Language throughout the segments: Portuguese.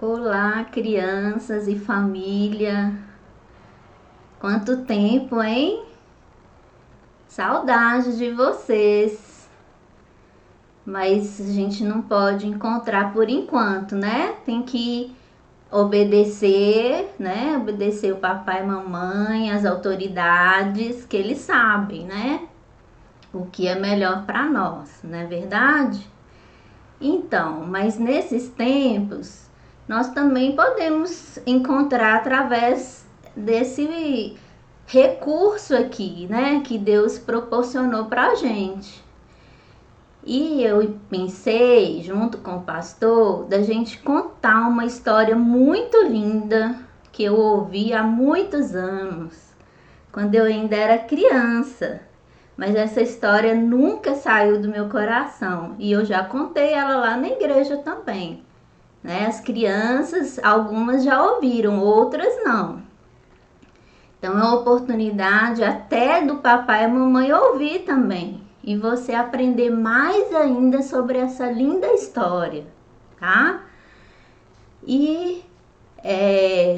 Olá, crianças e família. Quanto tempo, hein? Saudade de vocês. Mas a gente não pode encontrar por enquanto, né? Tem que obedecer, né? Obedecer o papai e mamãe, as autoridades, que eles sabem, né? O que é melhor para nós, não é verdade? Então, mas nesses tempos, nós também podemos encontrar através desse recurso aqui, né, que Deus proporcionou para a gente. E eu pensei, junto com o pastor, da gente contar uma história muito linda que eu ouvi há muitos anos, quando eu ainda era criança. Mas essa história nunca saiu do meu coração e eu já contei ela lá na igreja também, né? As crianças, algumas já ouviram, outras não. Então é uma oportunidade até do papai e mamãe ouvir também e você aprender mais ainda sobre essa linda história, tá? E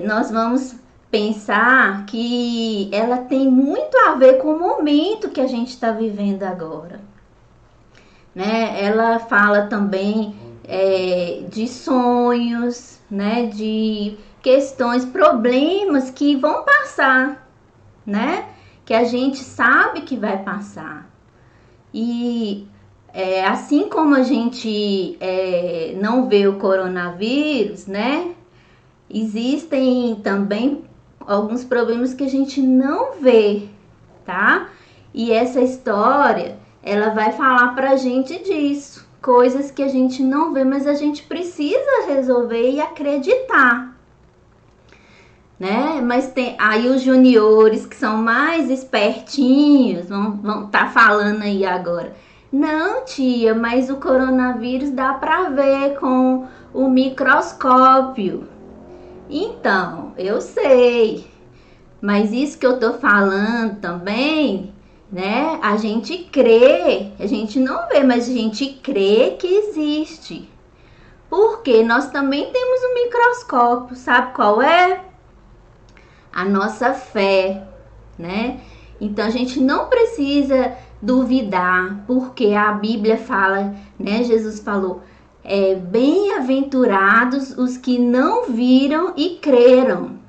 nós vamos pensar que ela tem muito a ver com o momento que a gente está vivendo agora, né? Ela fala também de sonhos, né? De questões, problemas que vão passar, né? Que a gente sabe que vai passar. E assim como a gente não vê o coronavírus, né? Existem também alguns problemas que a gente não vê, tá? E essa história, ela vai falar pra gente disso. Coisas que a gente não vê, mas a gente precisa resolver e acreditar, né? Mas tem aí os juniores que são mais espertinhos, vão tá falando aí agora. Não, tia, mas o coronavírus dá pra ver com o microscópio. Então, eu sei, mas isso que eu tô falando também, né? A gente crê, a gente não vê, mas a gente crê que existe. Porque nós também temos um microscópio, sabe qual é? A nossa fé, né? Então a gente não precisa duvidar, porque a Bíblia fala, né? Jesus falou, bem-aventurados os que não viram e creram.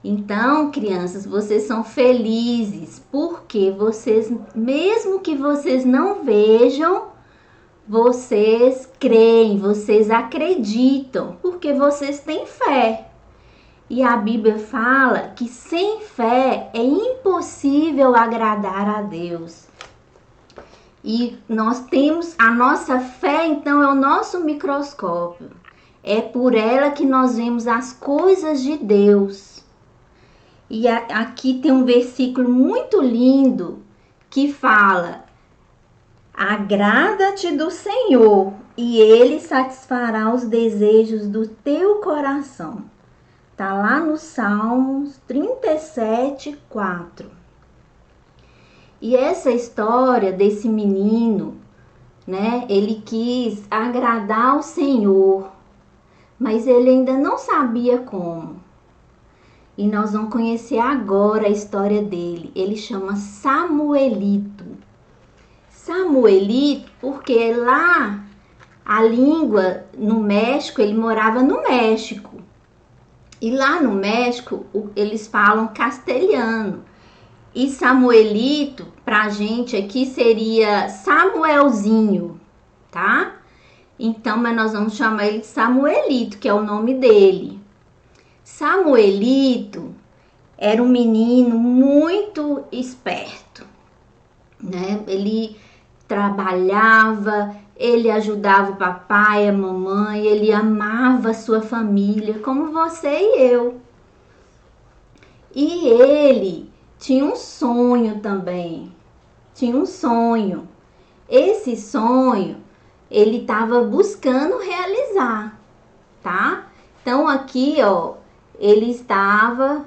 Então, crianças, vocês são felizes porque vocês, mesmo que vocês não vejam, vocês creem, vocês acreditam, porque vocês têm fé. E a Bíblia fala que sem fé é impossível agradar a Deus. E nós temos a nossa fé, então é o nosso microscópio. É por ela que nós vemos as coisas de Deus. E aqui tem um versículo muito lindo que fala: agrada-te do Senhor e Ele satisfará os desejos do teu coração. Tá lá no Salmos 37, 4. E essa história desse menino, né? Ele quis agradar ao Senhor, mas ele ainda não sabia como. E nós vamos conhecer agora a história dele. Ele chama Samuelito. Samuelito, porque lá a língua no México, ele morava no México. E lá no México eles falam castelhano. E Samuelito, pra gente aqui, seria Samuelzinho, tá? Então, mas nós vamos chamar ele de Samuelito, que é o nome dele. Samuelito era um menino muito esperto, né? Ele trabalhava, ele ajudava o papai, a mamãe, ele amava a sua família, como você e eu. E ele tinha um sonho também, tinha um sonho. Esse sonho ele estava buscando realizar, tá? Então aqui, ó, ele estava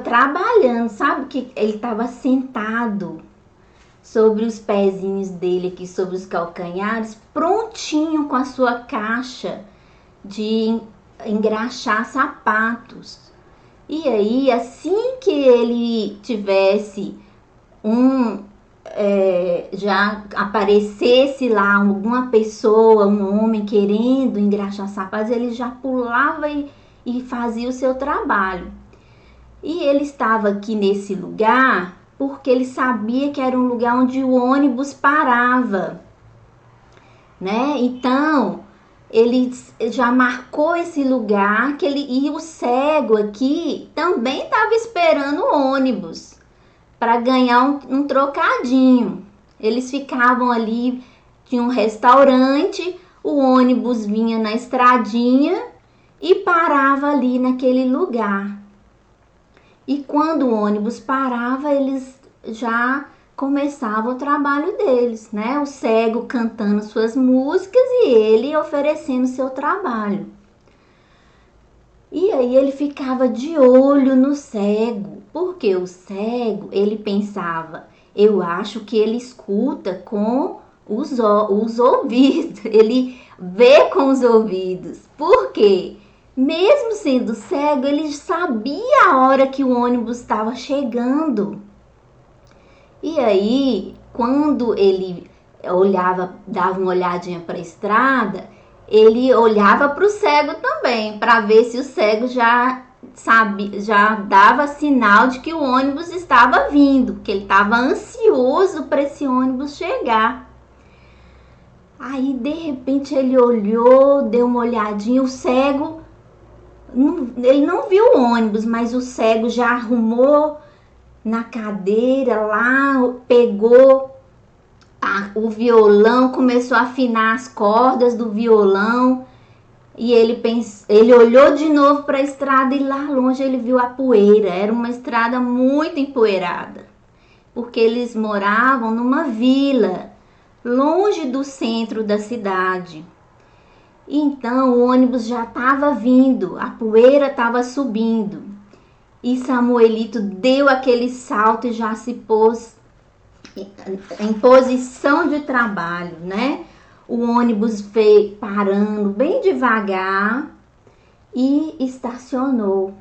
trabalhando, sabe que ele estava sentado sobre os pezinhos dele aqui, sobre os calcanhares, prontinho com a sua caixa de engraxar sapatos. E aí, assim que ele tivesse já aparecesse lá alguma pessoa, um homem querendo engraxar sapatos, ele já pulava e fazia o seu trabalho. E ele estava aqui nesse lugar porque ele sabia que era um lugar onde o ônibus parava, né? Então, ele já marcou esse lugar e o cego aqui também estava esperando o ônibus para ganhar um trocadinho. Eles ficavam ali, tinha um restaurante, o ônibus vinha na estradinha e parava ali naquele lugar. E quando o ônibus parava, eles já começavam o trabalho deles, né? O cego cantando suas músicas e ele oferecendo seu trabalho. E aí ele ficava de olho no cego, porque o cego, ele pensava, eu acho que ele escuta com os ouvidos, ele vê com os ouvidos. Por quê? Mesmo sendo cego, ele sabia a hora que o ônibus estava chegando. E aí, quando ele olhava, dava uma olhadinha para a estrada, ele olhava para o cego também, para ver se o cego já dava sinal de que o ônibus estava vindo, que ele estava ansioso para esse ônibus chegar. Aí, de repente, ele olhou, deu uma olhadinha, o cego, ele não viu o ônibus, mas o cego já arrumou na cadeira lá, pegou o violão, começou a afinar as cordas do violão e ele olhou de novo para a estrada e lá longe ele viu a poeira. Era uma estrada muito empoeirada, porque eles moravam numa vila, longe do centro da cidade. Então o ônibus já estava vindo, a poeira estava subindo. E Samuelito deu aquele salto e já se pôs em posição de trabalho, né? O ônibus veio parando bem devagar e estacionou.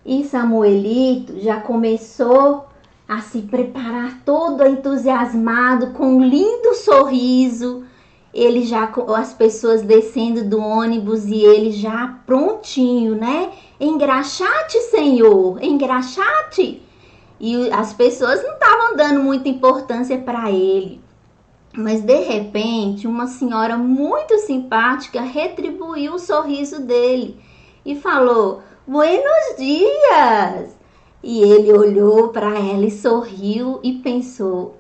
E Samuelito já começou a se preparar todo entusiasmado, com um lindo sorriso. Ele já, as pessoas descendo do ônibus e ele já prontinho, né? Engraxate, Senhor, engraxate. E as pessoas não estavam dando muita importância para ele. Mas de repente, uma senhora muito simpática retribuiu o sorriso dele e falou: "Buenos dias!" E ele olhou para ela e sorriu e pensou: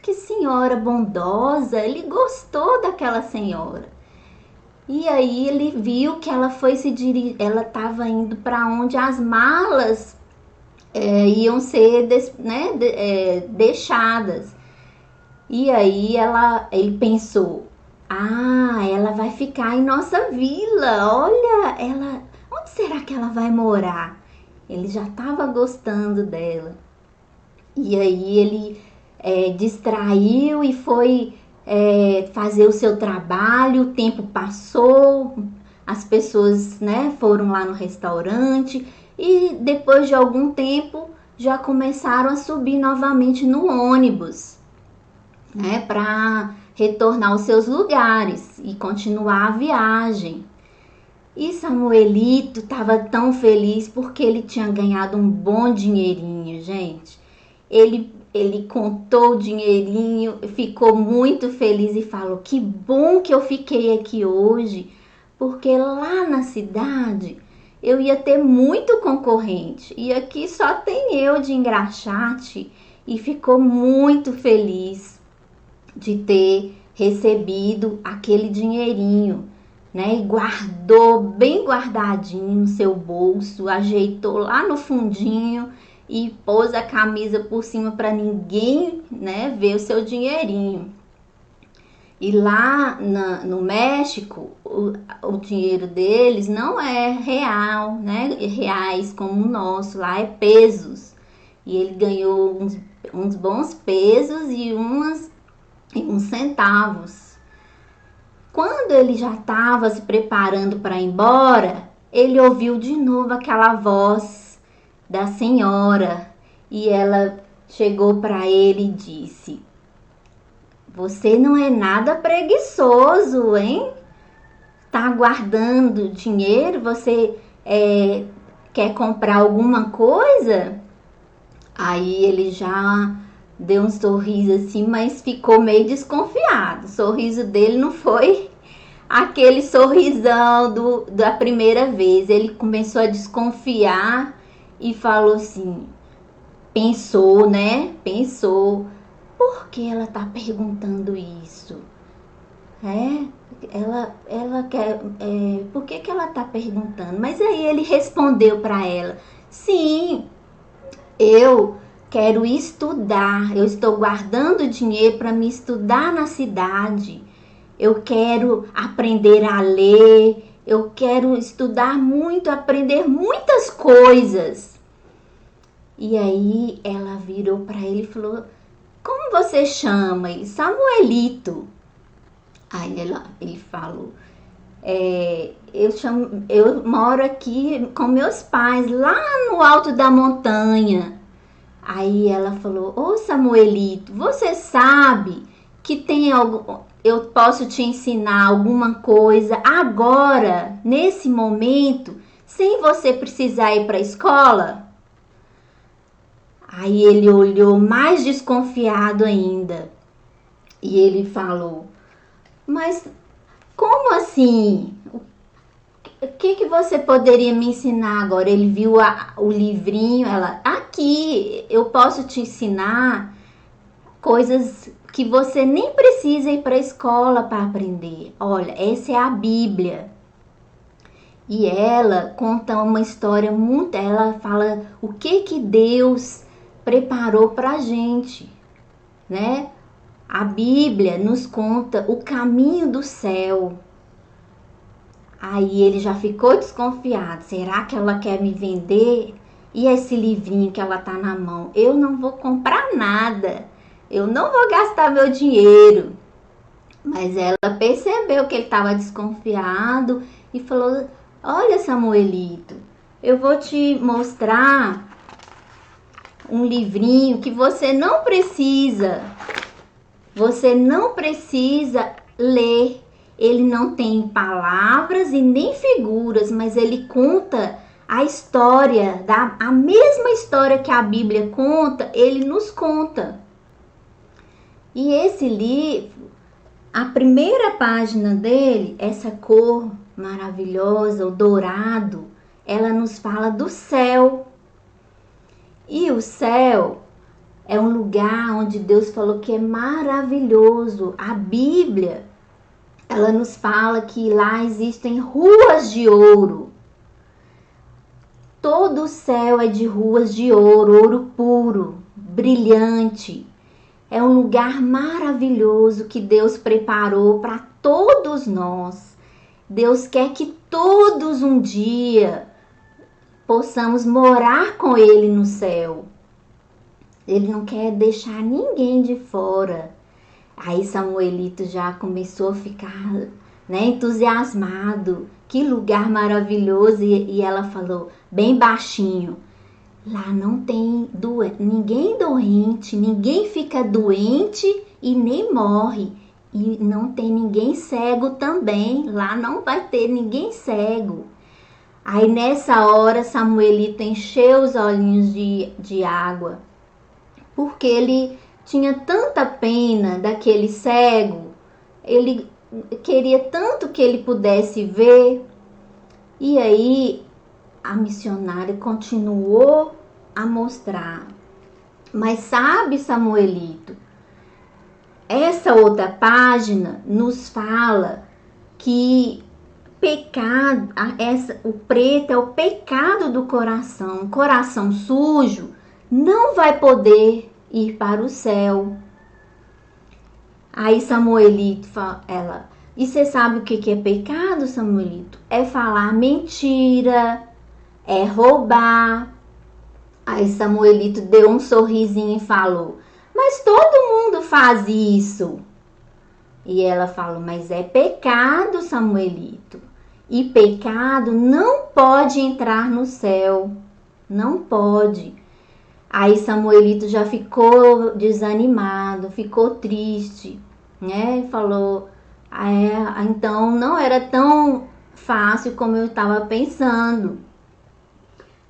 que senhora bondosa, ele gostou daquela senhora. E aí ele viu que ela ela estava indo para onde as malas iam ser deixadas. E aí ele pensou: ela vai ficar em nossa vila, olha, onde será que ela vai morar? Ele já estava gostando dela. E aí ele distraiu e foi fazer o seu trabalho. O tempo passou, as pessoas, né, foram lá no restaurante e depois de algum tempo já começaram a subir novamente no ônibus, né, para retornar aos seus lugares e continuar a viagem. E Samuelito estava tão feliz porque ele tinha ganhado um bom dinheirinho, gente. Ele contou o dinheirinho, ficou muito feliz e falou: que bom que eu fiquei aqui hoje, porque lá na cidade eu ia ter muito concorrente e aqui só tem eu de engraxate. E ficou muito feliz de ter recebido aquele dinheirinho, né? E guardou bem guardadinho no seu bolso, ajeitou lá no fundinho e pôs a camisa por cima para ninguém, né, ver o seu dinheirinho. E lá no México, o dinheiro deles não é real, né? Reais como o nosso, lá é pesos. E ele ganhou uns bons pesos e uns centavos. Quando ele já estava se preparando para ir embora, ele ouviu de novo aquela voz da senhora e ela chegou para ele e disse: você não é nada preguiçoso, hein? Tá guardando dinheiro? Você quer comprar alguma coisa? Aí ele já deu um sorriso assim, mas ficou meio desconfiado. O sorriso dele não foi aquele sorrisão da primeira vez. Ele começou a desconfiar e falou assim, pensou, né? Pensou, por que ela tá perguntando isso? Ela quer, por que ela tá perguntando? Mas aí ele respondeu para ela, sim, eu quero estudar, eu estou guardando dinheiro para me estudar na cidade. Eu quero aprender a ler, eu quero estudar muito, aprender muitas coisas. E aí ela virou para ele e falou, como você chama? Ele, Samuelito. Aí ele falou, eu moro aqui com meus pais, lá no alto da montanha. Aí ela falou, ô Samuelito, você sabe que tem algo, eu posso te ensinar alguma coisa agora, nesse momento, sem você precisar ir para a escola? Aí ele olhou mais desconfiado ainda e ele falou, mas como assim? O que você poderia me ensinar agora? Ele viu o livrinho, ela, aqui, eu posso te ensinar coisas que você nem precisa ir para a escola para aprender. Olha, essa é a Bíblia. E ela conta uma história muito, ela fala o que Deus preparou para a gente, né? A Bíblia nos conta o caminho do céu. Aí ele já ficou desconfiado. Será que ela quer me vender? E esse livrinho que ela tá na mão? Eu não vou comprar nada. Eu não vou gastar meu dinheiro. Mas ela percebeu que ele estava desconfiado e falou, olha Samuelito, eu vou te mostrar um livrinho que você não precisa ler. Ele não tem palavras e nem figuras, mas ele conta a história, a mesma história que a Bíblia conta, ele nos conta. E esse livro, a primeira página dele, essa cor maravilhosa, o dourado, ela nos fala do céu. E o céu é um lugar onde Deus falou que é maravilhoso. A Bíblia, ela nos fala que lá existem ruas de ouro. Todo o céu é de ruas de ouro, ouro puro, brilhante. É um lugar maravilhoso que Deus preparou para todos nós. Deus quer que todos um dia possamos morar com Ele no céu. Ele não quer deixar ninguém de fora. Aí Samuelito já começou a ficar, né, entusiasmado. Que lugar maravilhoso. E ela falou bem baixinho, lá não tem ninguém doente, ninguém fica doente e nem morre. E não tem ninguém cego também, lá não vai ter ninguém cego. Aí nessa hora Samuelito encheu os olhinhos de água, porque ele tinha tanta pena daquele cego, ele queria tanto que ele pudesse ver. E aí a missionária continuou a mostrar. Mas sabe, Samuelito, essa outra página nos fala que pecado, o preto é o pecado do coração. Coração sujo não vai poder ir para o céu. Aí Samuelito fala, e você sabe o que é pecado, Samuelito? É falar mentira, é roubar, Aí Samuelito deu um sorrisinho e falou: mas todo mundo faz isso. E ela falou: mas é pecado, Samuelito. E pecado não pode entrar no céu. Não pode. Aí Samuelito já ficou desanimado, ficou triste, né? Falou: então não era tão fácil como eu estava pensando.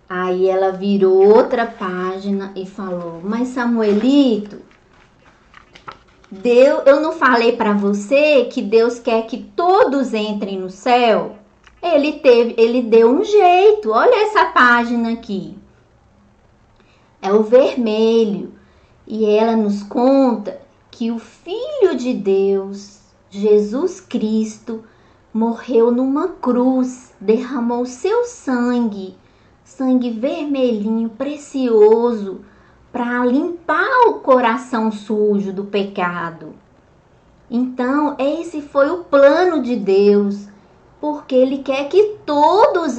Aí ela virou outra página e falou: mas Samuelito, eu não falei para você que Deus quer que todos entrem no céu? Ele deu um jeito. Olha essa página aqui. É o vermelho. E ela nos conta que o Filho de Deus, Jesus Cristo, morreu numa cruz, derramou seu sangue vermelhinho, precioso, para limpar o coração sujo do pecado. Então, esse foi o plano de Deus, porque Ele quer que todos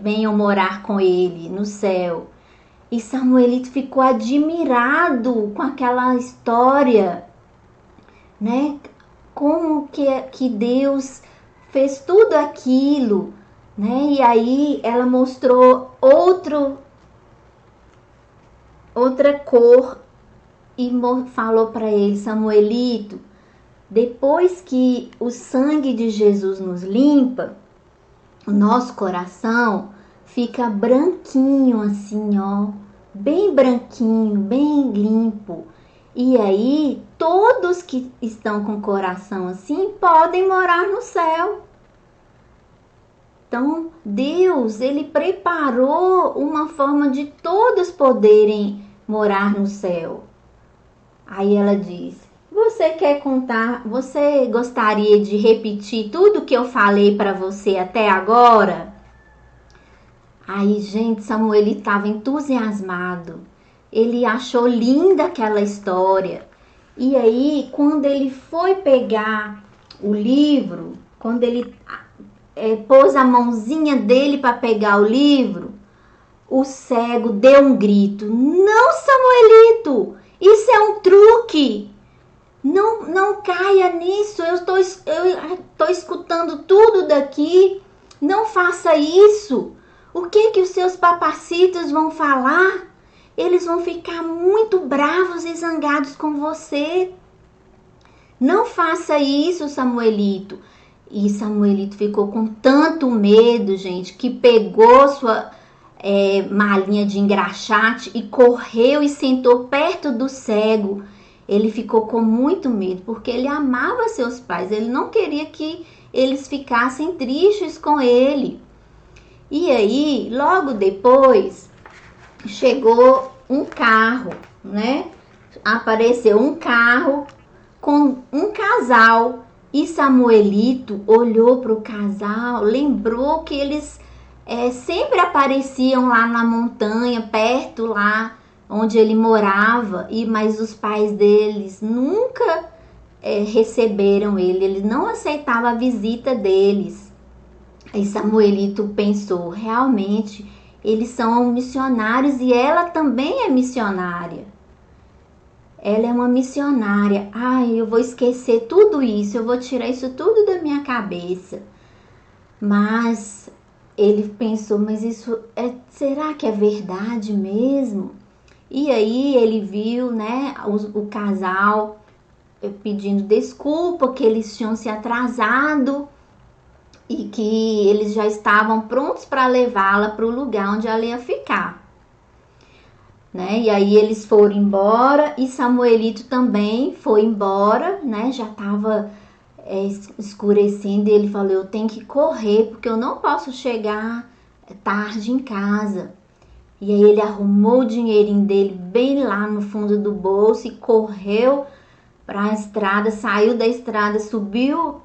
venham morar com Ele no céu. E Samuelito ficou admirado com aquela história, né? Como que Deus fez tudo aquilo, né? E aí ela mostrou outra cor e falou para ele: Samuelito, depois que o sangue de Jesus nos limpa, o nosso coração fica branquinho assim, ó, bem branquinho, bem limpo. E aí, todos que estão com o coração assim podem morar no céu. Então, Deus, Ele preparou uma forma de todos poderem morar no céu. Aí ela diz: você quer contar, você gostaria de repetir tudo que eu falei para você até agora? Aí, gente, Samuel estava entusiasmado. Ele achou linda aquela história. E aí, quando ele foi pegar o livro, quando ele pôs a mãozinha dele para pegar o livro, o cego deu um grito: não, Samuelito, isso é um truque. Não caia nisso. Eu estou escutando tudo daqui. Não faça isso. O que os seus papacitos vão falar? Eles vão ficar muito bravos e zangados com você. Não faça isso, Samuelito. E Samuelito ficou com tanto medo, gente, que pegou sua malinha de engraxate e correu e sentou perto do cego. Ele ficou com muito medo, porque ele amava seus pais. Ele não queria que eles ficassem tristes com ele. E aí, logo depois, chegou um carro, né? Apareceu um carro com um casal. E Samuelito olhou para o casal, lembrou que eles sempre apareciam lá na montanha, perto lá onde ele morava, mas os pais deles nunca receberam ele não aceitava a visita deles. Aí Samuelito pensou: realmente, eles são missionários e ela também é missionária. Ela é uma missionária. Ai, eu vou esquecer tudo isso, eu vou tirar isso tudo da minha cabeça. Mas ele pensou: mas isso será que é verdade mesmo? E aí ele viu, né, o casal pedindo desculpa, que eles tinham se atrasado e que eles já estavam prontos para levá-la para o lugar onde ela ia ficar, né? E aí eles foram embora e Samuelito também foi embora, né? Já estava escurecendo e ele falou: eu tenho que correr porque eu não posso chegar tarde em casa. E aí ele arrumou o dinheirinho dele bem lá no fundo do bolso e correu para a estrada, saiu da estrada, subiu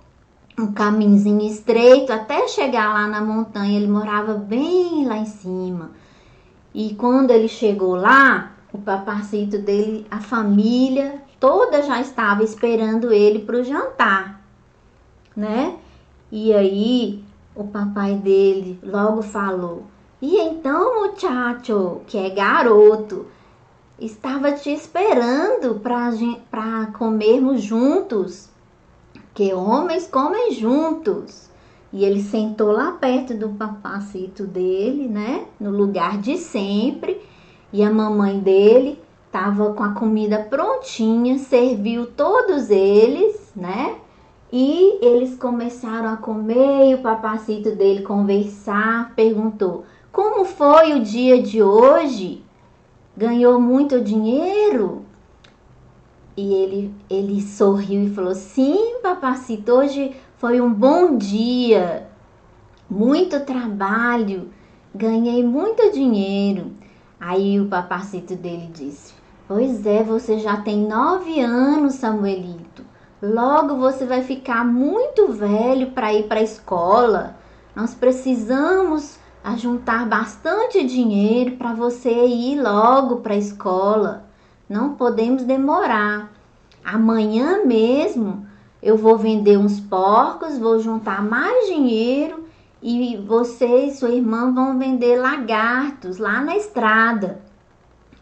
um caminhozinho estreito até chegar lá na montanha. Ele morava bem lá em cima. E quando ele chegou lá, o papacito dele, a família toda já estava esperando ele para o jantar, né? E aí o papai dele logo falou: E então, muchacho, que é garoto, estava te esperando para comermos juntos, que homens comem juntos. E ele sentou lá perto do papacito dele, né? No lugar de sempre. E a mamãe dele estava com a comida prontinha, serviu todos eles, né? E eles começaram a comer e o papacito dele conversar, perguntou: como foi o dia de hoje? Ganhou muito dinheiro? E ele sorriu e falou: sim, papacito, hoje foi um bom dia, muito trabalho, ganhei muito dinheiro. Aí o papacito dele disse: pois é, você já tem 9 anos, Samuelito. Logo você vai ficar muito velho para ir para a escola. Nós precisamos juntar bastante dinheiro para você ir logo para a escola. Não podemos demorar. Amanhã mesmo eu vou vender uns porcos, vou juntar mais dinheiro e você e sua irmã vão vender lagartos lá na estrada.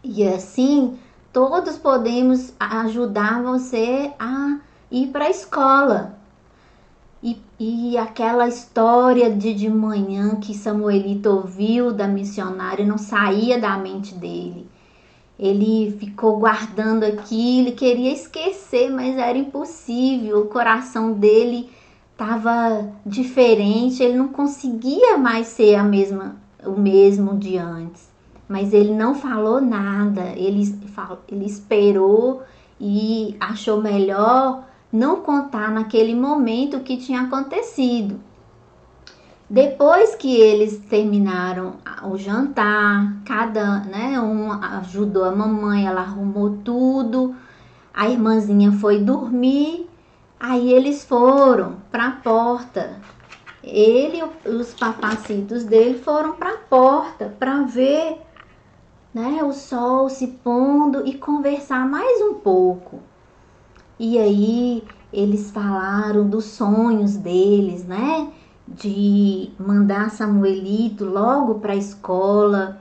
E assim todos podemos ajudar você a ir para a escola. E aquela história de manhã que Samuelito ouviu da missionária não saía da mente dele. Ele ficou guardando aquilo, queria esquecer, mas era impossível. O coração dele estava diferente, ele não conseguia mais ser o mesmo de antes. Mas ele não falou nada, ele esperou e achou melhor não contar naquele momento o que tinha acontecido. Depois que eles terminaram o jantar, um ajudou a mamãe, ela arrumou tudo, a irmãzinha foi dormir, aí eles foram para a porta. Ele e os papacitos dele foram para a porta para ver, né, o sol se pondo e conversar mais um pouco. E aí eles falaram dos sonhos deles, né? De mandar Samuelito logo para a escola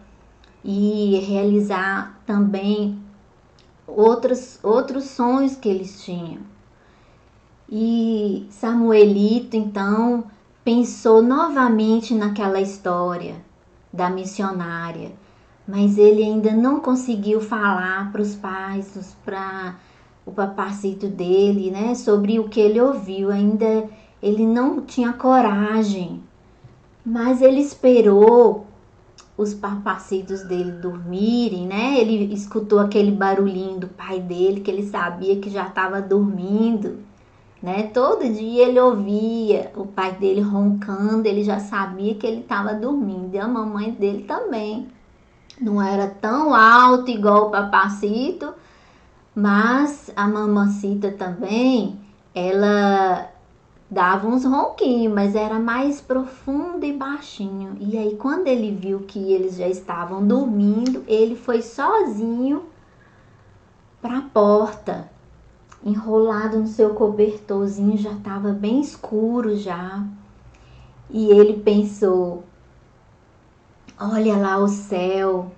e realizar também outros sonhos que eles tinham. E Samuelito então pensou novamente naquela história da missionária, mas ele ainda não conseguiu falar para os pais, para o papacito dele, né, sobre o que ele ouviu. Ainda ele não tinha coragem, mas ele esperou os papacitos dele dormirem, né? Ele escutou aquele barulhinho do pai dele, que ele sabia que já estava dormindo, né? Todo dia ele ouvia o pai dele roncando, ele já sabia que ele estava dormindo. E a mamãe dele também. Não era tão alto igual o papacito, mas a mamacita também, ela dava uns ronquinhos, mas era mais profundo e baixinho. E aí quando ele viu que eles já estavam dormindo, ele foi sozinho para a porta, enrolado no seu cobertorzinho, já estava bem escuro já. E ele pensou: olha lá o céu.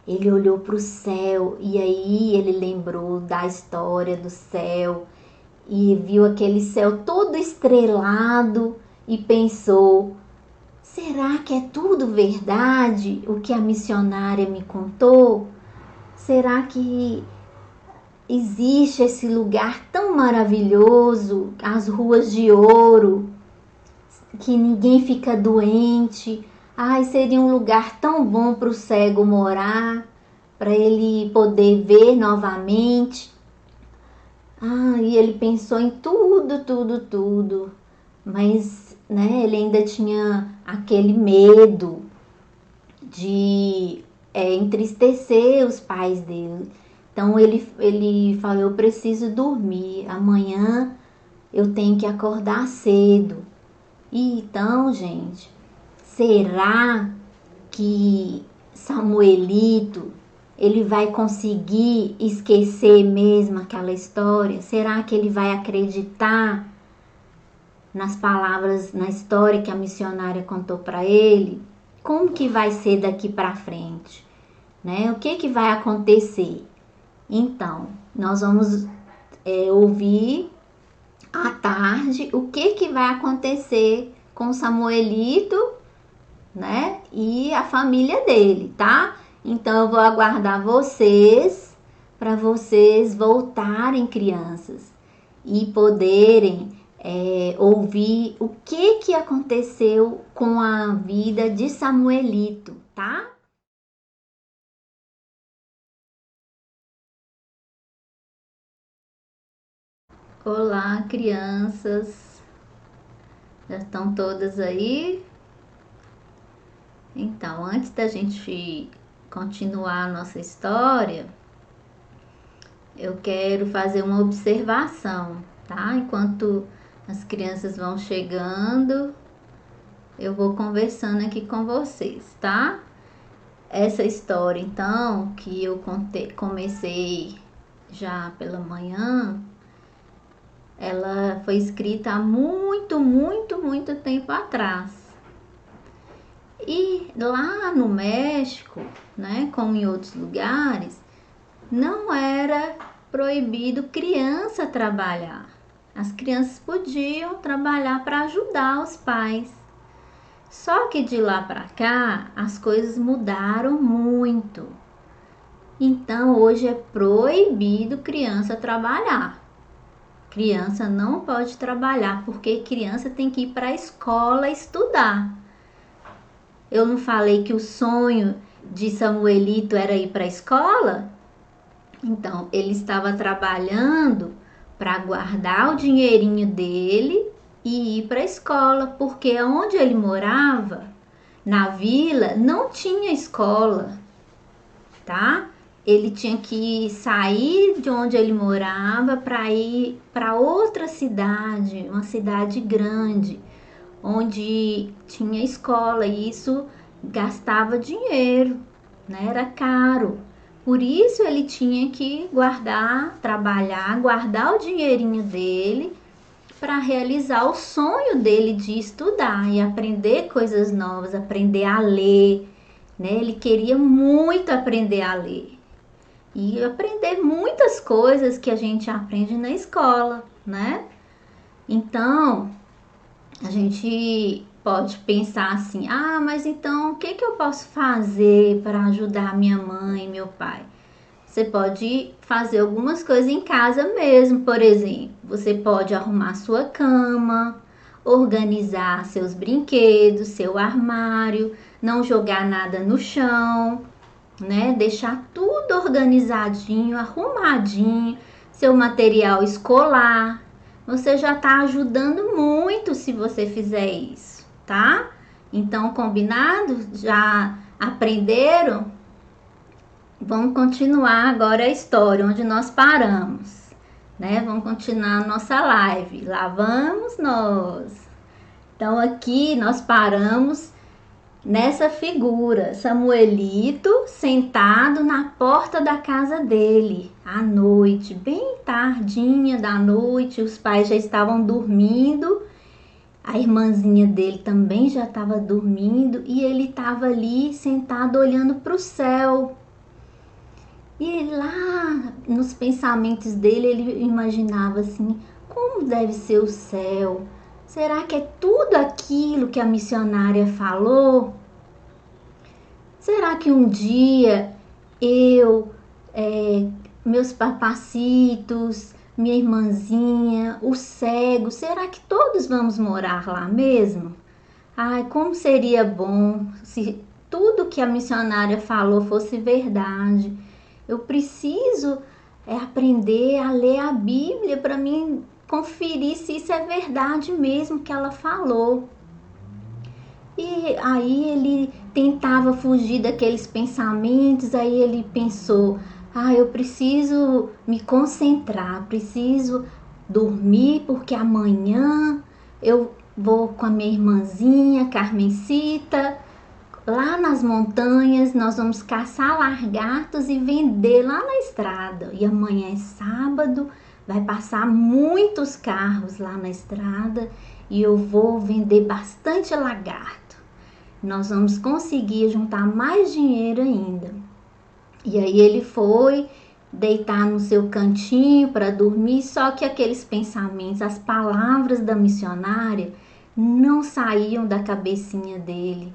Ele olhou para o céu e aí ele lembrou da história do céu e viu aquele céu todo estrelado e pensou: será que é tudo verdade o que a missionária me contou? Será que existe esse lugar tão maravilhoso, as ruas de ouro, que ninguém fica doente? Ai, seria um lugar tão bom para o cego morar, para ele poder ver novamente. E ele pensou em tudo, mas, né, ele ainda tinha aquele medo de entristecer os pais dele. Então ele falou: eu preciso dormir, amanhã eu tenho que acordar cedo. E então, gente, será que Samuelito ele vai conseguir esquecer mesmo aquela história? Será que ele vai acreditar nas palavras, na história que a missionária contou para ele? como que vai ser daqui para frente, né? O que vai acontecer? Então, nós vamos ouvir à tarde o que vai acontecer com Samuelito, né? E a família dele, tá? Então, eu vou aguardar vocês para vocês voltarem, crianças, e poderem ouvir o que aconteceu com a vida de Samuelito, tá? Olá, crianças. Já estão todas aí? Então, antes da gente continuar a nossa história, eu quero fazer uma observação, tá? Enquanto as crianças vão chegando, eu vou conversando aqui com vocês, tá? Essa história, então, que eu comecei já pela manhã, ela foi escrita há muito tempo atrás. E lá no México, né, como em outros lugares, não era proibido criança trabalhar. As crianças podiam trabalhar para ajudar os pais. Só que de lá para cá, as coisas mudaram muito. Então, hoje é proibido criança trabalhar. Criança não pode trabalhar, porque criança tem que ir para a escola estudar. Eu não falei que o sonho de Samuelito era ir para a escola? Então, ele estava trabalhando para guardar o dinheirinho dele e ir para a escola, porque onde ele morava, na vila, não tinha escola, tá? Ele tinha que sair de onde ele morava para ir para outra cidade, uma cidade grande, onde tinha escola, e isso gastava dinheiro, né? Era caro. Por isso ele tinha que guardar, trabalhar, guardar o dinheirinho dele para realizar o sonho dele de estudar e aprender coisas novas, aprender a ler, né? Ele queria muito aprender a ler e aprender muitas coisas que a gente aprende na escola, né? Então, a gente pode pensar assim: ah, mas então o que eu posso fazer para ajudar minha mãe e meu pai? Você pode fazer algumas coisas em casa mesmo, por exemplo, você pode arrumar sua cama, organizar seus brinquedos, seu armário, não jogar nada no chão, né? Deixar tudo organizadinho, arrumadinho, seu material escolar. Você já está ajudando muito se você fizer isso, tá? Então, combinado? Já aprenderam? Vamos continuar agora a história onde nós paramos, né? Vamos continuar a nossa live. Lá vamos nós. Então, aqui nós paramos nessa figura, Samuelito sentado na porta da casa dele, à noite, bem tardinha da noite, os pais já estavam dormindo, a irmãzinha dele também já estava dormindo e ele estava ali sentado olhando para o céu. E lá nos pensamentos dele, ele imaginava assim: como deve ser o céu? Será que é tudo aquilo que a missionária falou? Será que um dia eu, meus papacitos, minha irmãzinha, o cego, será que todos vamos morar lá mesmo? Ai, como seria bom se tudo que a missionária falou fosse verdade. Eu preciso aprender a ler a Bíblia para mim conferir se isso é verdade mesmo que ela falou. E aí ele tentava fugir daqueles pensamentos, aí ele pensou: ah, eu preciso me concentrar, preciso dormir, porque amanhã eu vou com a minha irmãzinha Carmencita, lá nas montanhas, nós vamos caçar lagartos e vender lá na estrada. E amanhã é sábado, vai passar muitos carros lá na estrada e eu vou vender bastante lagarto. nós vamos conseguir juntar mais dinheiro ainda. E aí ele foi deitar no seu cantinho para dormir, só que aqueles pensamentos, as palavras da missionária não saíam da cabecinha dele.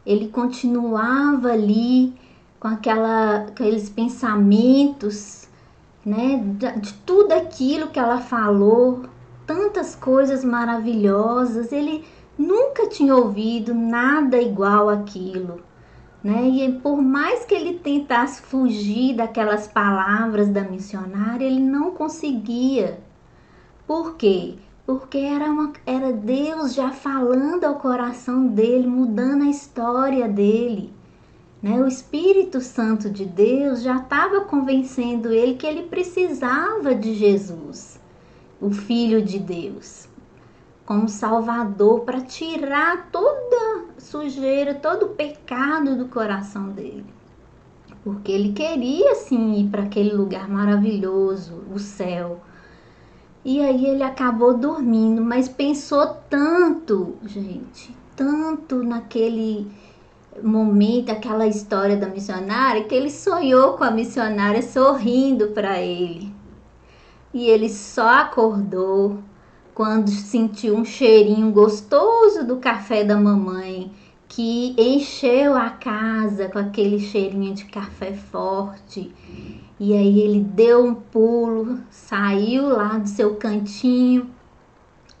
Ele continuava ali com aqueles pensamentos, né, de tudo aquilo que ela falou, tantas coisas maravilhosas. Ele nunca tinha ouvido nada igual àquilo, né? E por mais que ele tentasse fugir daquelas palavras da missionária, ele não conseguia. Por quê? Porque era Deus já falando ao coração dele, mudando a história dele, né? O Espírito Santo de Deus já estava convencendo ele que ele precisava de Jesus, o Filho de Deus, como Salvador, para tirar toda sujeira, todo o pecado do coração dele. Porque ele queria sim ir para aquele lugar maravilhoso, o céu. E aí ele acabou dormindo, mas pensou tanto, gente, tanto naquele momento, aquela história da missionária, que ele sonhou com a missionária sorrindo para ele. E ele só acordou quando sentiu um cheirinho gostoso do café da mamãe, que encheu a casa com aquele cheirinho de café forte. E aí ele deu um pulo, saiu lá do seu cantinho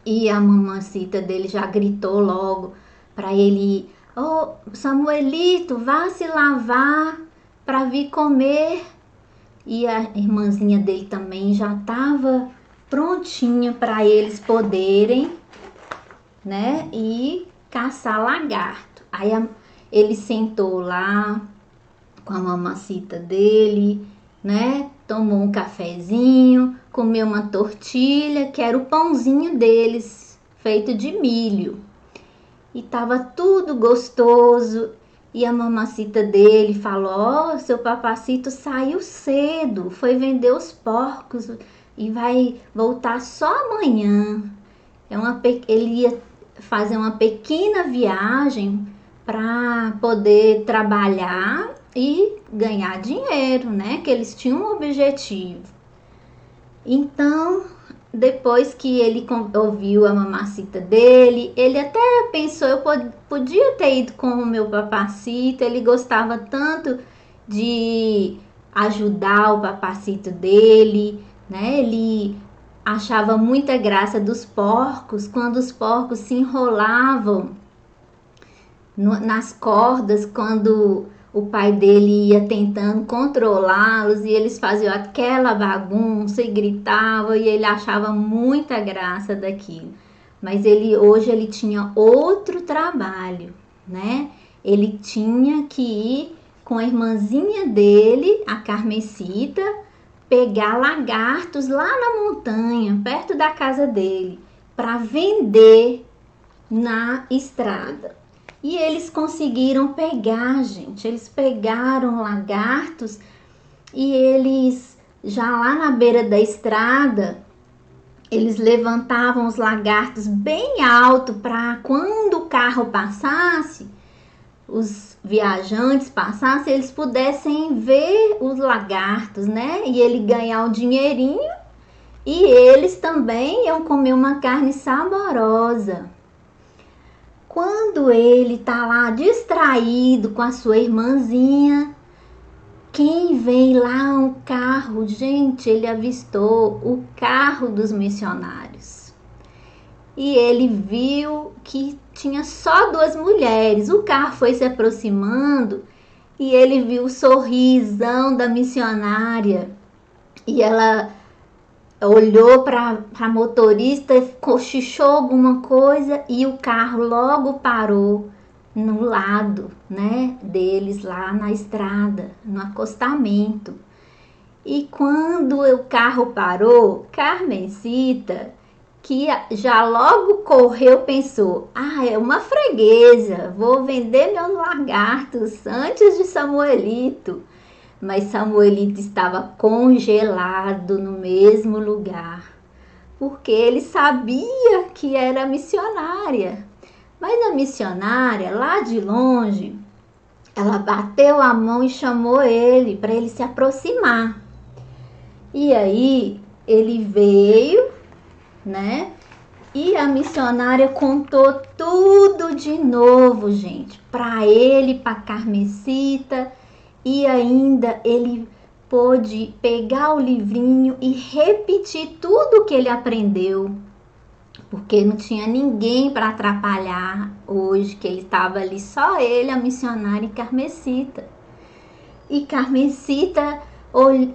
e a mamacita dele já gritou logo para ele: "Ô, Samuelito, vá se lavar para vir comer." E a irmãzinha dele também já estava prontinha para eles poderem, né, ir caçar lagarto. Aí ele sentou lá com a mamacita dele, né, tomou um cafezinho, comeu uma tortilha, que era o pãozinho deles, feito de milho. E tava tudo gostoso. E a mamacita dele falou: "Ó, seu papacito saiu cedo, foi vender os porcos e vai voltar só amanhã." Ele ia fazer uma pequena viagem para poder trabalhar e ganhar dinheiro, né? Que eles tinham um objetivo. Então, depois que ele ouviu a mamacita dele, ele até pensou: eu podia ter ido com o meu papacito, ele gostava tanto de ajudar o papacito dele, né? Ele achava muita graça dos porcos, quando os porcos se enrolavam nas cordas, quando o pai dele ia tentando controlá-los e eles faziam aquela bagunça e gritavam, e ele achava muita graça daquilo. Mas hoje ele tinha outro trabalho, né? Ele tinha que ir com a irmãzinha dele, a Carmesita, pegar lagartos lá na montanha, perto da casa dele, para vender na estrada. E eles conseguiram pegar, gente. Eles pegaram lagartos e eles, já lá na beira da estrada, eles levantavam os lagartos bem alto para quando o carro passasse, os viajantes passassem, eles pudessem ver os lagartos, né? E ele ganhar um dinheirinho e eles também iam comer uma carne saborosa. Quando ele tá lá distraído com a sua irmãzinha, quem vem lá? Um carro. Gente, ele avistou o carro dos missionários. E ele viu que tinha só 2 mulheres. O carro foi se aproximando e ele viu o sorrisão da missionária. E ela olhou para a motorista, cochichou alguma coisa e o carro logo parou no lado, né, deles lá na estrada, no acostamento. E quando o carro parou, Carmencita, que já logo correu, pensou: "Ah, é uma freguesa, vou vender meus lagartos antes de Samuelito." Mas Samuelito estava congelado no mesmo lugar, porque ele sabia que era missionária. Mas a missionária, lá de longe, ela bateu a mão e chamou ele para ele se aproximar. E aí ele veio, né? E a missionária contou tudo de novo, gente, para ele, para Carmesita, e ainda ele pôde pegar o livrinho e repetir tudo que ele aprendeu, porque não tinha ninguém para atrapalhar hoje, que ele estava ali, só ele, a missionária e Carmesita. E Carmesita,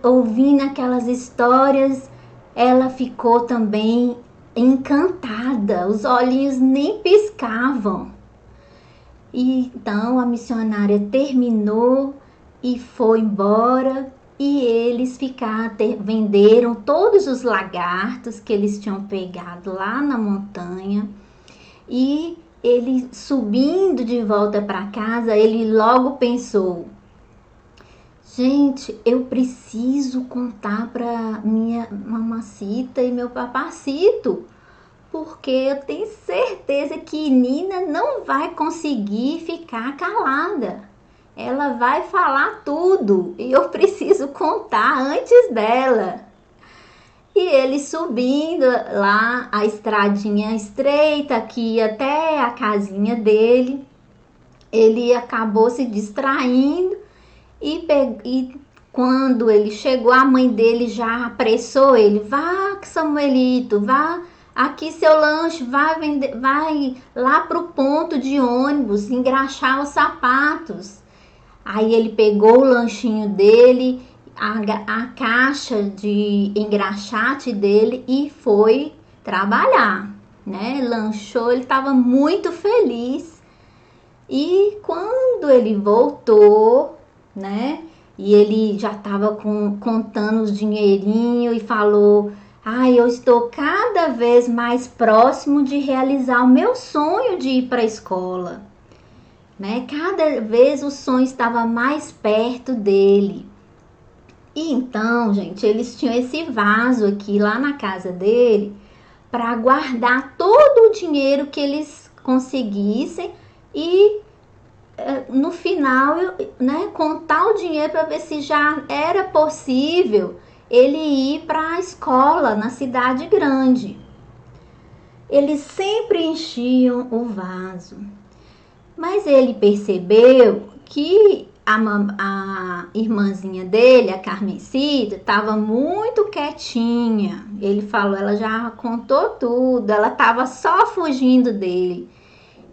ouvindo aquelas histórias, ela ficou também encantada, os olhinhos nem piscavam. E então a missionária terminou e foi embora, e eles venderam todos os lagartos que eles tinham pegado lá na montanha. E ele, subindo de volta para casa, ele logo pensou: gente, eu preciso contar para minha mamacita e meu papacito, porque eu tenho certeza que Nina não vai conseguir ficar calada. Ela vai falar tudo e eu preciso contar antes dela. E ele subindo lá a estradinha estreita que ia até a casinha dele, ele acabou se distraindo e quando ele chegou, a mãe dele já apressou ele: vá, Samuelito, vá aqui seu lanche, vai lá pro ponto de ônibus engraxar os sapatos. Aí ele pegou o lanchinho dele, a caixa de engraxate dele e foi trabalhar, né? Lanchou, ele estava muito feliz. E quando ele voltou, né? E ele já estava contando os dinheirinhos e falou: eu estou cada vez mais próximo de realizar o meu sonho de ir para a escola. Né? Cada vez o sonho estava mais perto dele. E então, gente, eles tinham esse vaso aqui lá na casa dele para guardar todo o dinheiro que eles conseguissem e no final, né, contar o dinheiro para ver se já era possível ele ir para a escola na cidade grande. Eles sempre enchiam o vaso. Mas ele percebeu que a irmãzinha dele, a Carmesita, estava muito quietinha. Ele falou, ela já contou tudo, ela estava só fugindo dele.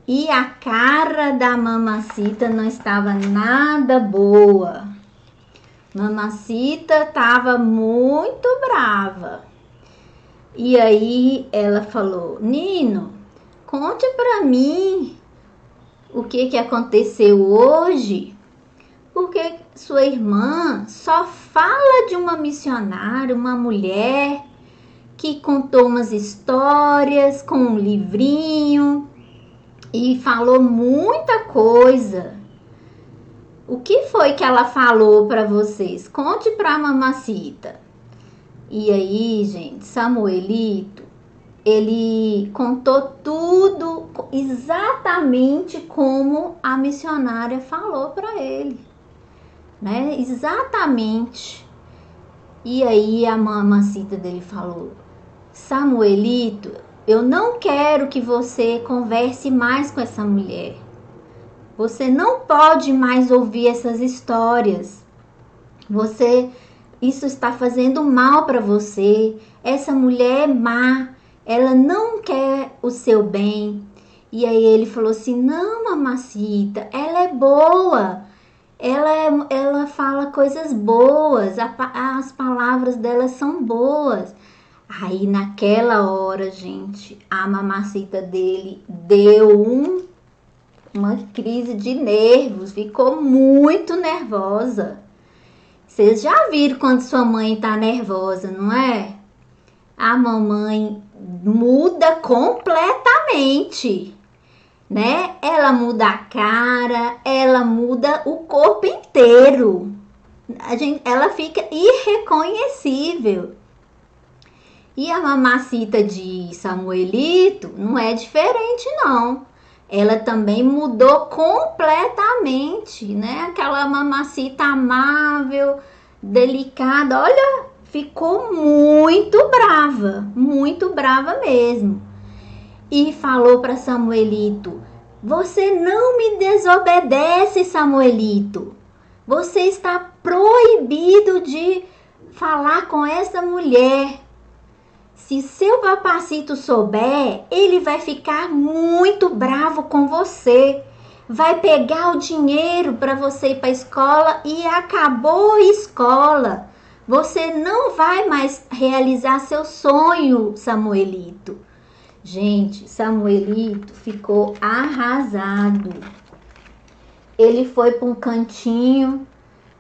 E a cara da mamacita não estava nada boa. Mamacita estava muito brava. E aí ela falou: Nino, conte para mim o que aconteceu hoje, porque sua irmã só fala de uma missionária, uma mulher que contou umas histórias com um livrinho e falou muita coisa. O que foi que ela falou para vocês? Conte para a mamacita. E aí, gente, Samuelito, ele contou tudo exatamente como a missionária falou para ele, né? Exatamente. E aí a mamacita dele falou: Samuelito, eu não quero que você converse mais com essa mulher. Você não pode mais ouvir essas histórias. Isso está fazendo mal para você. Essa mulher é má. Ela não quer o seu bem. E aí ele falou assim: não, mamacita, ela é boa. Ela fala coisas boas. As palavras dela são boas. Aí naquela hora, gente, a mamacita dele deu uma crise de nervos. Ficou muito nervosa. Vocês já viram quando sua mãe tá nervosa, não é? A mamãe muda completamente, né? Ela muda a cara, ela muda o corpo inteiro. Ela fica irreconhecível. E a mamacita de Samuelito não é diferente, não. ela também mudou completamente, né? Aquela mamacita amável, delicada, olha, ficou muito brava mesmo. E falou para Samuelito: você não me desobedece, Samuelito. Você está proibido de falar com essa mulher. Se seu papacito souber, ele vai ficar muito bravo com você. Vai pegar o dinheiro para você ir para a escola e acabou a escola. Você não vai mais realizar seu sonho, Samuelito. Gente, Samuelito ficou arrasado. Ele foi para um cantinho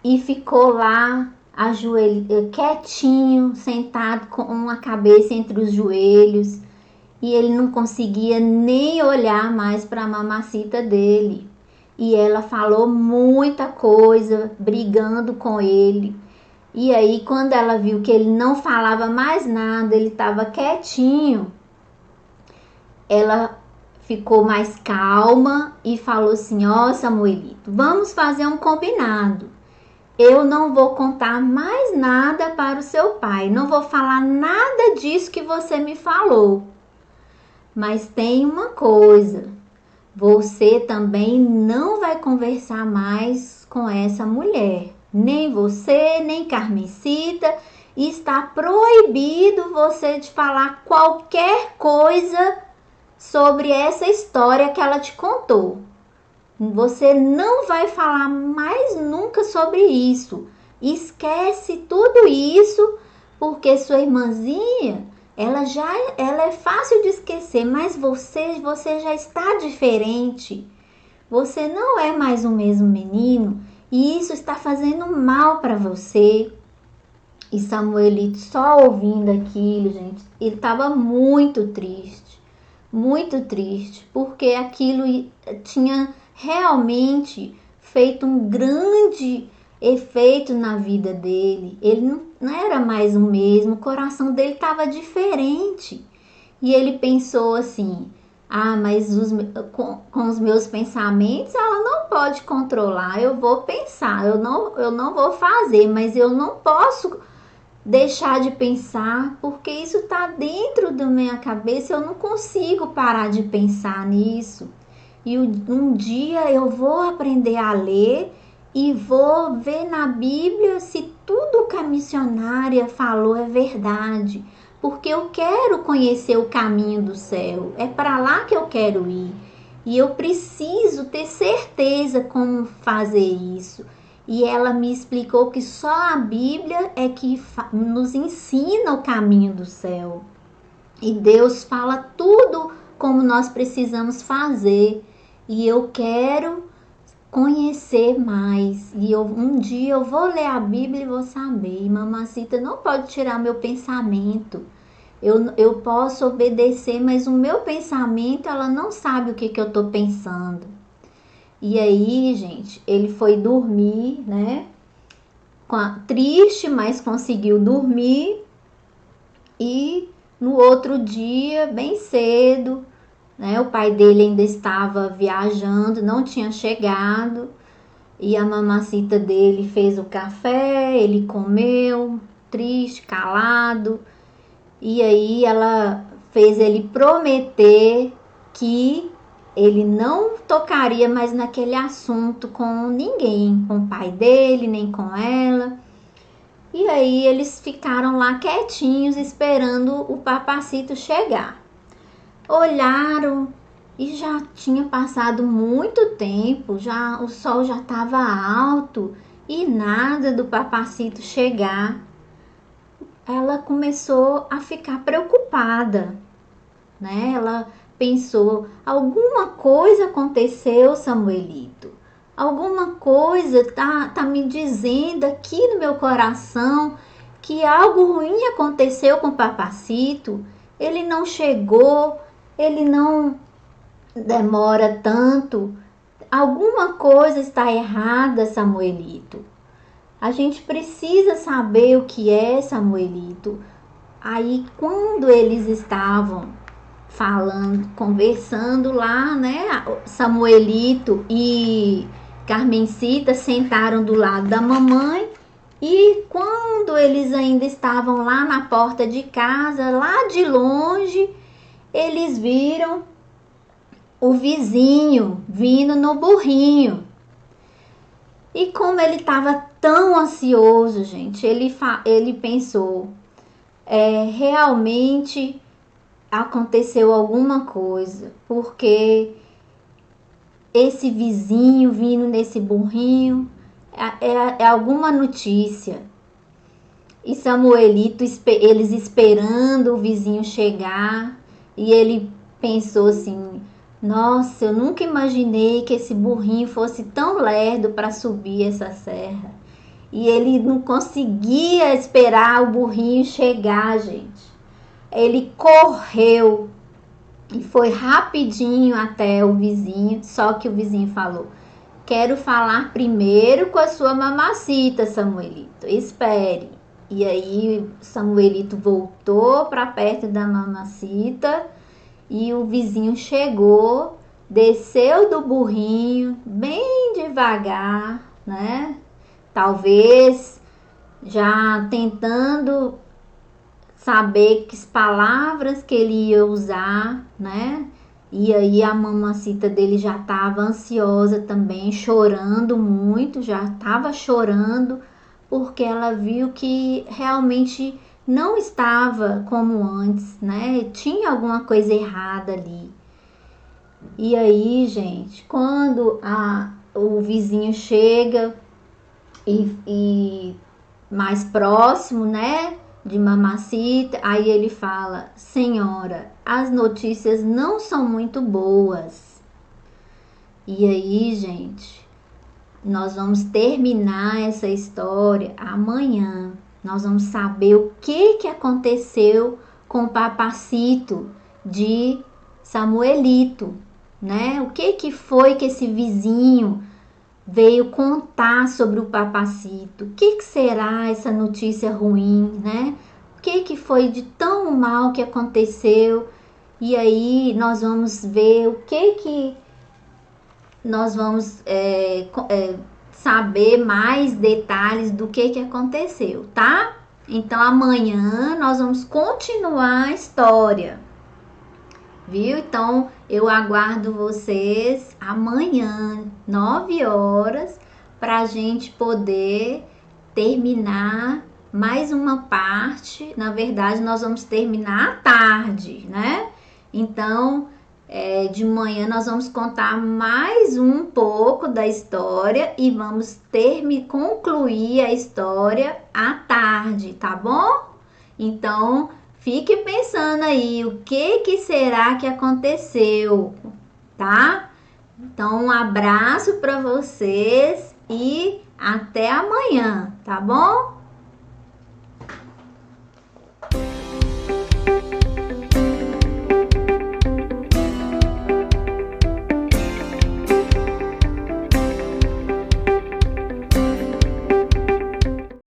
e ficou lá quietinho, sentado com a cabeça entre os joelhos, e ele não conseguia nem olhar mais para a mamacita dele. E ela falou muita coisa, brigando com ele. E aí, quando ela viu que ele não falava mais nada, ele estava quietinho, ela ficou mais calma e falou assim: ó, Samuelito, vamos fazer um combinado. Eu não vou contar mais nada para o seu pai, não vou falar nada disso que você me falou. Mas tem uma coisa, você também não vai conversar mais com essa mulher. Nem você, nem Carmencita. Está proibido você de falar qualquer coisa sobre essa história que ela te contou. Você não vai falar mais nunca sobre isso. Esquece tudo isso, porque sua irmãzinha, ela é fácil de esquecer, mas você já está diferente. Você não é mais o mesmo menino e isso está fazendo mal para você. E Samuelito, só ouvindo aquilo, gente, ele estava muito triste, porque aquilo tinha realmente feito um grande efeito na vida dele. Ele não era mais o mesmo, o coração dele estava diferente. E ele pensou assim: ah, mas com os meus pensamentos ela não pode controlar. Eu vou pensar, eu não vou fazer, mas eu não posso deixar de pensar, porque isso está dentro da minha cabeça, eu não consigo parar de pensar nisso. E um dia eu vou aprender a ler e vou ver na Bíblia se tudo que a missionária falou é verdade, porque eu quero conhecer o caminho do céu, é para lá que eu quero ir. E eu preciso ter certeza como fazer isso. E ela me explicou que só a Bíblia é que nos ensina o caminho do céu. E Deus fala tudo como nós precisamos fazer. E eu quero conhecer mais. E um dia eu vou ler a Bíblia e vou saber. E mamacita não pode tirar meu pensamento. Eu posso obedecer, mas o meu pensamento, ela não sabe o que eu estou pensando. E aí, gente, ele foi dormir, né? Triste, mas conseguiu dormir. E no outro dia, bem cedo, né? O pai dele ainda estava viajando, não tinha chegado. E a mamacita dele fez o café, ele comeu, triste, calado. E aí ela fez ele prometer que ele não tocaria mais naquele assunto com ninguém, com o pai dele, nem com ela. E aí eles ficaram lá quietinhos esperando o papacito chegar. Olharam e já tinha passado muito tempo, o sol já estava alto e nada do papacito chegar. Ela começou a ficar preocupada, né? Ela pensou: alguma coisa aconteceu, Samuelito. Alguma coisa tá me dizendo aqui no meu coração que algo ruim aconteceu com o papacito. Ele não chegou, ele não demora tanto. Alguma coisa está errada, Samuelito. A gente precisa saber o que é, Samuelito. Aí, quando eles estavam falando, conversando lá, né? Samuelito e Carmencita sentaram do lado da mamãe e quando eles ainda estavam lá na porta de casa, lá de longe, eles viram o vizinho vindo no burrinho. E como ele estava tão ansioso, gente, ele pensou, realmente aconteceu alguma coisa, porque esse vizinho vindo nesse burrinho é alguma notícia. E Samuelito, eles esperando o vizinho chegar, e ele pensou assim: nossa, eu nunca imaginei que esse burrinho fosse tão lerdo para subir essa serra. E ele não conseguia esperar o burrinho chegar, gente. Ele correu e foi rapidinho até o vizinho, só que o vizinho falou: quero falar primeiro com a sua mamacita, Samuelito, espere. E aí Samuelito voltou para perto da mamacita e o vizinho chegou, desceu do burrinho bem devagar, né? Talvez já tentando saber que palavras que ele ia usar, né? E aí a mamacita dele já estava ansiosa também, chorando muito, já estava chorando, porque ela viu que realmente não estava como antes, né? Tinha alguma coisa errada ali. E aí, gente, quando o vizinho chega e mais próximo, né, de mamacita, aí ele fala: senhora, as notícias não são muito boas. E aí, gente, nós vamos terminar essa história amanhã. Nós vamos saber o que aconteceu com o papacito de Samuelito, né? O que foi que esse vizinho veio contar sobre o papacito? O que será essa notícia ruim, né? O que foi de tão mal que aconteceu? E aí nós vamos ver o que nós vamos saber mais detalhes do que aconteceu, tá? Então amanhã nós vamos continuar a história, viu? Então eu aguardo vocês amanhã, 9 horas, para a gente poder terminar mais uma parte. Na verdade, nós vamos terminar à tarde, né? Então, de manhã nós vamos contar mais um pouco da história e vamos concluir a história à tarde, tá bom? Então, fique pensando aí, o que será que aconteceu, tá? Então, um abraço para vocês e até amanhã, tá bom?